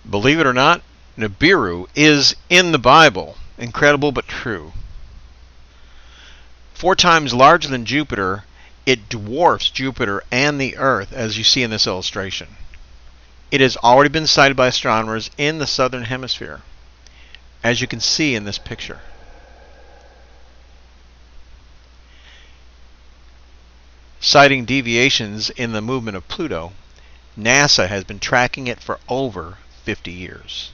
Believe it or not, Nibiru is in the Bible. Incredible but true. 4 times larger than Jupiter, it dwarfs Jupiter and the Earth, as you see in this illustration. It has already been sighted by astronomers in the southern hemisphere, as you can see in this picture. Citing deviations in the movement of Pluto, NASA has been tracking it for over 50 years.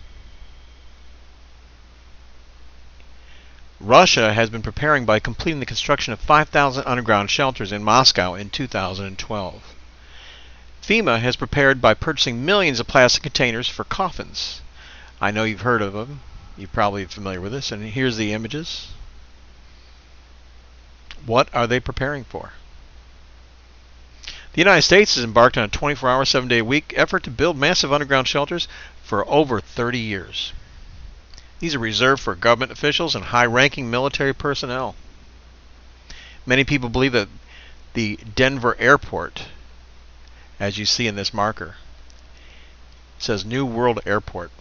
Russia has been preparing by completing the construction of 5,000 underground shelters in Moscow in 2012. FEMA has prepared by purchasing millions of plastic containers for coffins. I know you've heard of them. You're probably familiar with this. And here's the images. What are they preparing for? The United States has embarked on a 24-hour, 7-day-a-week effort to build massive underground shelters for over 30 years. These are reserved for government officials and high-ranking military personnel. Many people believe that the Denver airport, as you see in this marker, says New World Airport,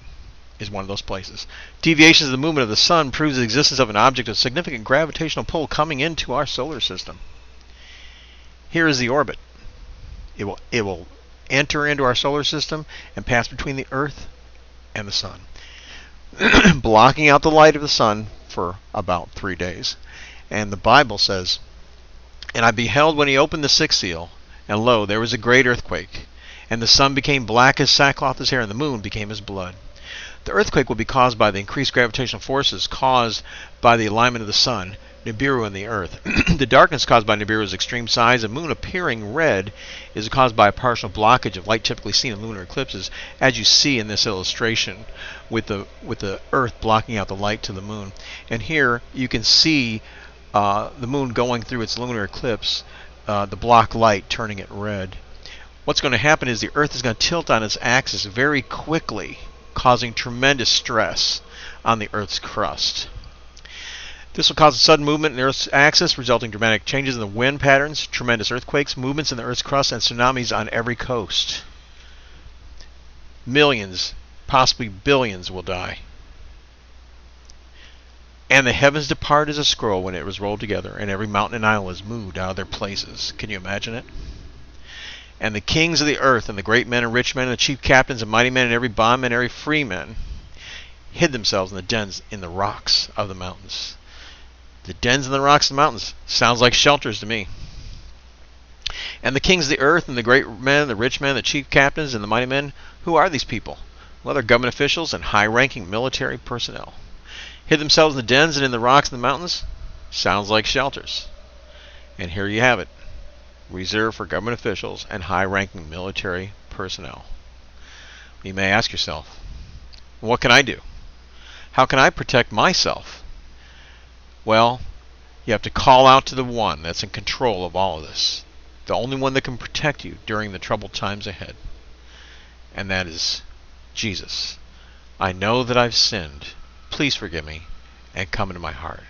is one of those places. Deviations of the movement of the sun proves the existence of an object of significant gravitational pull coming into our solar system. Here is the orbit. It will enter into our solar system and pass between the Earth and the sun, blocking out the light of the sun for about 3 days. And the Bible says, "And I beheld when he opened the 6th seal, and lo, there was a great earthquake, and the sun became black as sackcloth as hair, and the moon became as blood." The earthquake will be caused by the increased gravitational forces caused by the alignment of the sun, Nibiru, and the Earth. The darkness caused by Nibiru's extreme size and moon appearing red is caused by a partial blockage of light typically seen in lunar eclipses, as you see in this illustration with the Earth blocking out the light to the moon. And here you can see the moon going through its lunar eclipse, the block light turning it red. What's going to happen is the Earth is going to tilt on its axis very quickly, causing tremendous stress on the Earth's crust. This will cause a sudden movement in the Earth's axis, resulting in dramatic changes in the wind patterns, tremendous earthquakes, movements in the Earth's crust, and tsunamis on every coast. Millions, possibly billions, will die. And the heavens depart as a scroll when it was rolled together, and every mountain and isle is moved out of their places. Can you imagine it? And the kings of the earth, and the great men and rich men, and the chief captains and mighty men, and every bondman and every free man, hid themselves in the dens in the rocks of the mountains. The dens in the rocks of the mountains sounds like shelters to me. And the kings of the earth, and the great men, the rich men, the chief captains, and the mighty men, who are these people? Well, they're government officials and high-ranking military personnel. Hid themselves in the dens and in the rocks of the mountains? Sounds like shelters. And here you have it. Reserved for government officials and high-ranking military personnel. You may ask yourself, what can I do? How can I protect myself? Well, you have to call out to the one that's in control of all of this. The only one that can protect you during the troubled times ahead. And that is Jesus. I know that I've sinned. Please forgive me and come into my heart.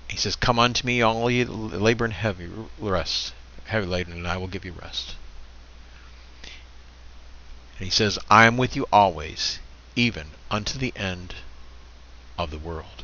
He says, "Come unto me, all ye labor and heavy laden, and I will give you rest." And he says, "I am with you always, even unto the end of the world."